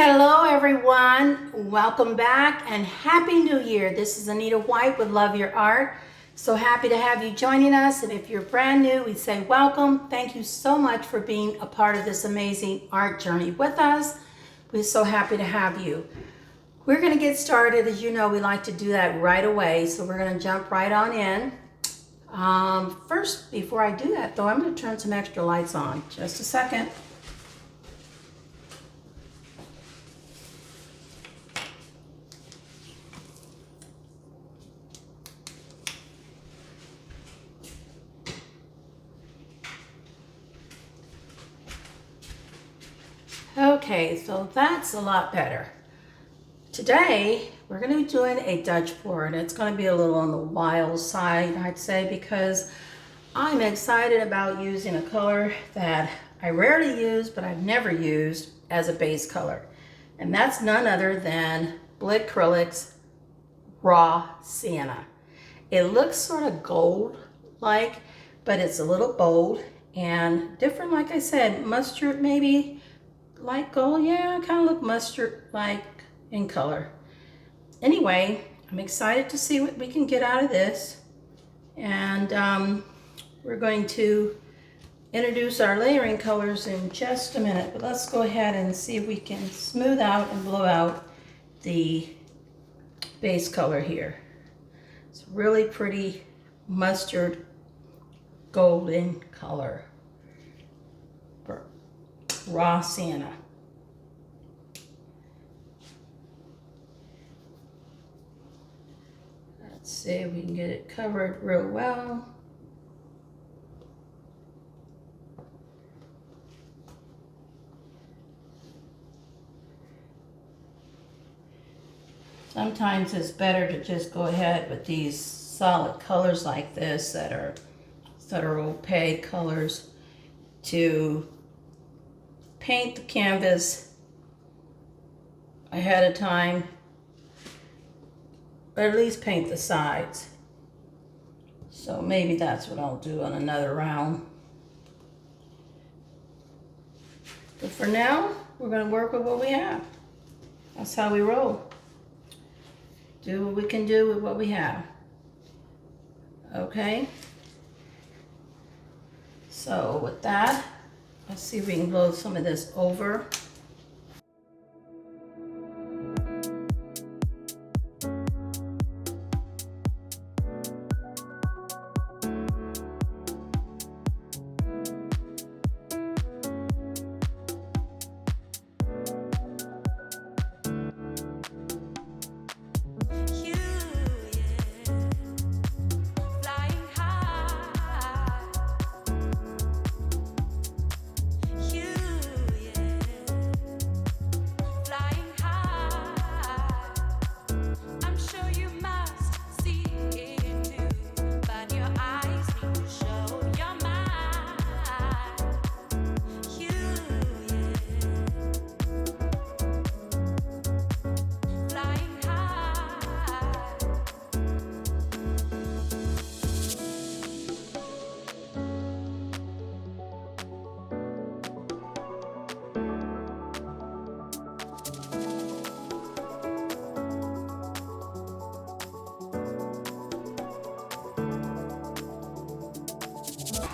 Hello everyone, welcome back and Happy New Year. This is Anita White with Love Your Art. So happy to have you joining us, and if you're brand new, we say welcome. Thank you so much for being a part of this amazing art journey with us. We're so happy to have you. We're going to get started. As you know, we like to do that right away, so we're going to jump right on in. First, before I do that though, I'm going to turn some extra lights on. Just a second. Okay, so that's a lot better. Today, we're going to be doing a Dutch board. It's going to be a little on the wild side, I'd say, because I'm excited about using a color that I rarely use, but I've never used as a base color. And that's none other than Blickrylic's Raw Sienna. It looks sort of gold-like, but it's a little bold and different, like I said, mustard maybe. Light gold, yeah, kind of look mustard-like in color. Anyway, I'm excited to see what we can get out of this. And we're going to introduce our layering colors in just a minute. But let's go ahead and see if we can smooth out and blow out the base color here. It's really pretty mustard golden color. Raw Sienna. Let's see if we can get it covered real well. Sometimes it's better to just go ahead with these solid colors like this that are opaque colors to paint the canvas ahead of time, or at least paint the sides. So maybe that's what I'll do on another round. But for now, we're going to work with what we have. That's how we roll. Do what we can do with what we have. Okay? So with that, let's see if we can blow some of this over.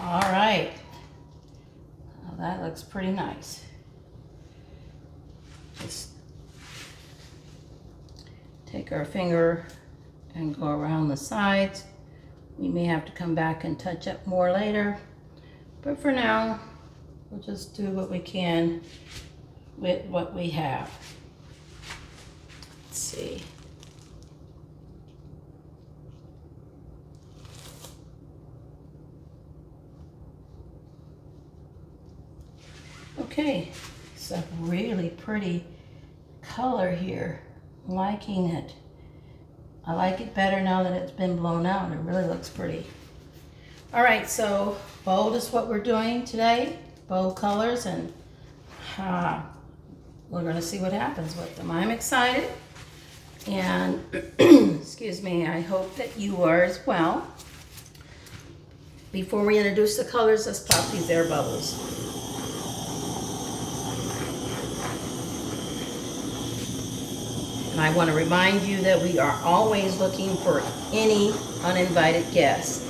All right, well, that looks pretty nice. Just take our finger and go around the sides. We may have to come back and touch up more later, but for now, we'll just do what we can with what we have. Let's see. Okay, it's a really pretty color here. I'm liking it. I like it better now that it's been blown out. It really looks pretty. All right, so bold is what we're doing today. Bold colors, and we're gonna see what happens with them. I'm excited, and excuse me, I hope that you are as well. Before we introduce the colors, let's pop these air bubbles. And I want to remind you that we are always looking for any uninvited guests.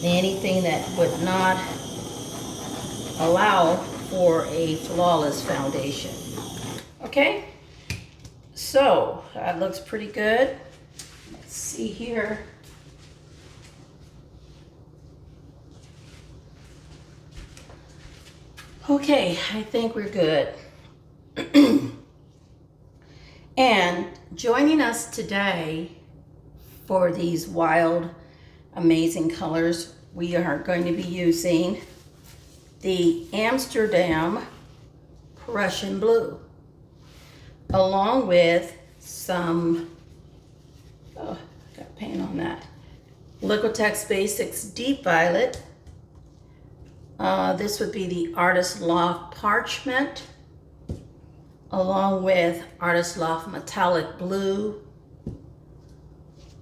Anything that would not allow for a flawless foundation. Okay, so that looks pretty good. Let's see here. Okay, I think we're good. And joining us today for these wild, amazing colors, we are going to be using the Amsterdam Prussian blue, along with some, oh, got paint on that, Liquitex Basics Deep Violet. This would be the Artist Loft Parchment, along with Artist Loft Metallic Blue.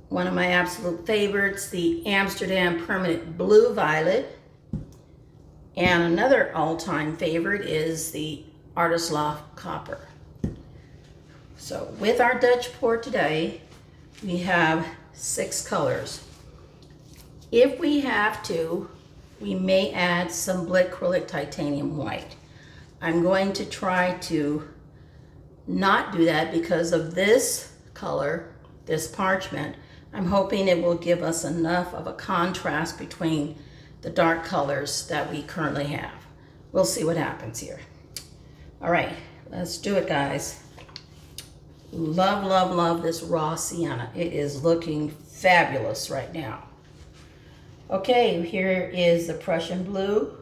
One of my absolute favorites, the Amsterdam Permanent Blue Violet. And another all-time favorite is the Artist Loft Copper. So with our Dutch pour today, we have 6 colors. If we have to, we may add some Blickrylic Titanium White. I'm going to try to not do that because of this color, this Parchment. I'm hoping it will give us enough of a contrast between the dark colors that we currently have. We'll see what happens here. All right, let's do it, guys. Love, love, love this raw sienna. It is looking fabulous right now. Okay, here is the Prussian blue.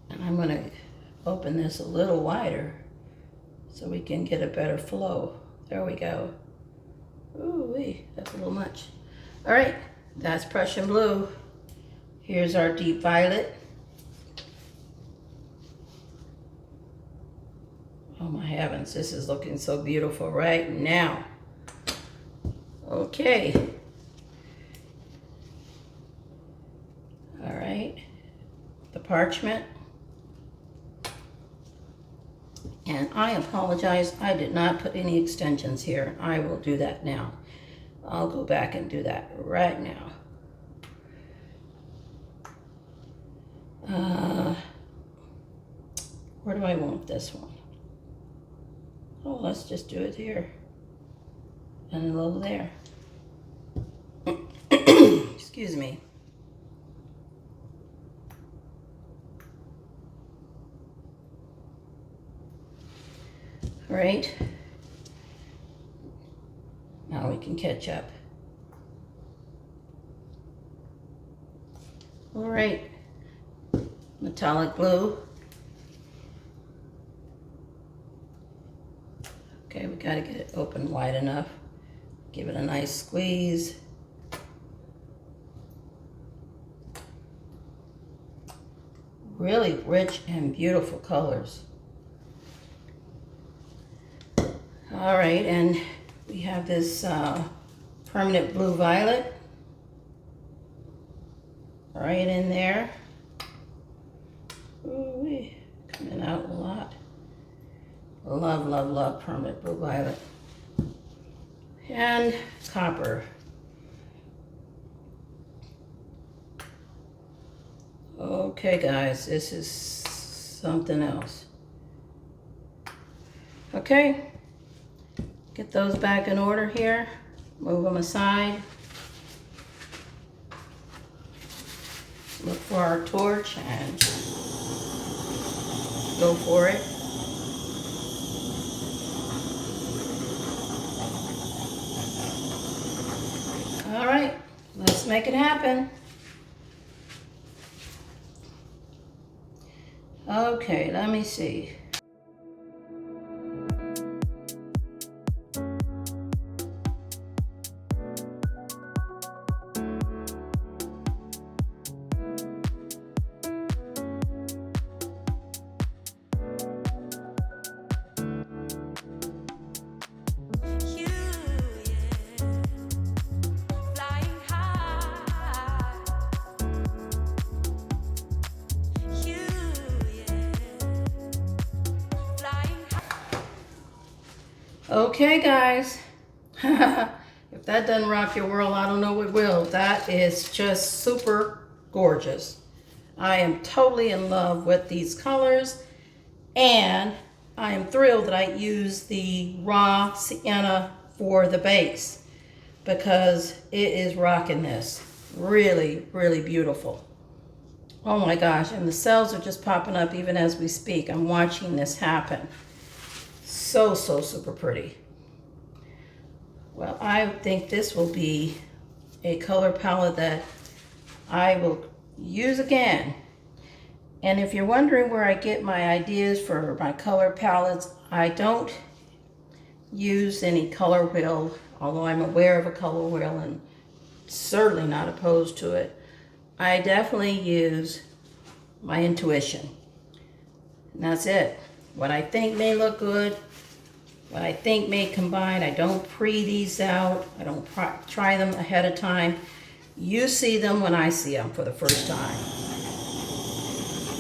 And I'm going to open this a little wider so we can get a better flow. There we go. Ooh-wee, that's a little much. All right, that's Prussian blue. Here's our deep violet. Oh my heavens, this is looking so beautiful right now. Okay. All right, the Parchment. And I apologize, I did not put any extensions here. I will do that now. I'll go back and do that right now. Where do I want this one? Oh, let's just do it here. And a little there. Excuse me. All right. Now we can catch up. All right. Metallic blue. Okay, we gotta get it open wide enough. Give it a nice squeeze. Really rich and beautiful colors. All right, and we have this permanent blue violet right in there. Ooh, coming out a lot. Love, love, love permanent blue violet. And copper. Okay, guys, this is something else. Okay. Get those back in order here. Move them aside. Look for our torch and go for it. All right, let's make it happen. Okay, let me see. Okay, guys. If that doesn't rock your world, I don't know what will. That is just super gorgeous. I am totally in love with these colors, and I am thrilled that I used the raw sienna for the base because it is rocking this. Really, really beautiful. Oh my gosh, and the cells are just popping up even as we speak. I'm watching this happen. So super pretty. Well, I think this will be a color palette that I will use again. And if you're wondering where I get my ideas for my color palettes, I don't use any color wheel, although I'm aware of a color wheel and certainly not opposed to it. I definitely use my intuition. And that's it. What I think may look good, what I think may combine. I don't pre these out. I don't try them ahead of time. You see them when I see them for the first time.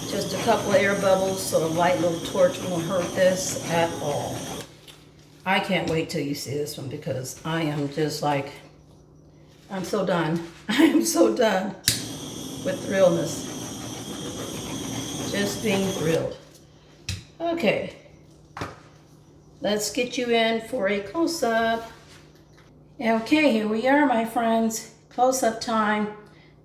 Just a couple of air bubbles so the light little torch won't hurt this at all. I can't wait till you see this one because I am just like, I'm so done. I am so done with thrillness. Just being thrilled. Okay, let's get you in for a close-up. Okay, here we are, my friends. Close-up time.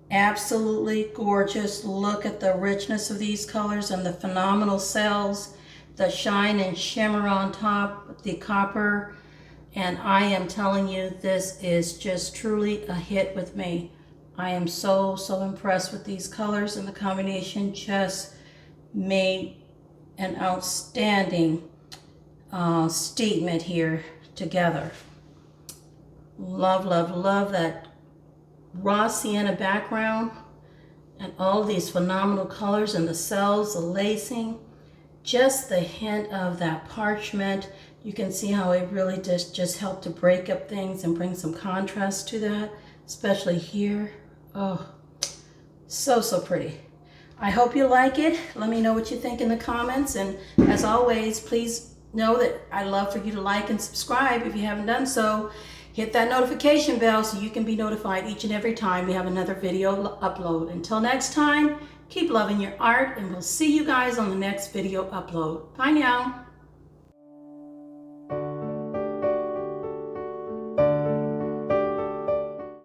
Absolutely gorgeous. Look at the richness of these colors and the phenomenal cells, the shine and shimmer on top, the copper. And I am telling you, this is just truly a hit with me. I am so impressed with these colors, and the combination just made an outstanding statement here together. Love that raw sienna background and all these phenomenal colors and the cells, the lacing, just the hint of that parchment. You can see how it really just helped to break up things and bring some contrast to that, especially here. Oh, so pretty. I hope you like it. Let me know what you think in the comments, and as always, please know that I love for you to like and subscribe if you haven't done so. Hit that notification bell so you can be notified each and every time we have another video upload. Until next time, keep loving your art, and we'll see you guys on the next video upload. Bye now.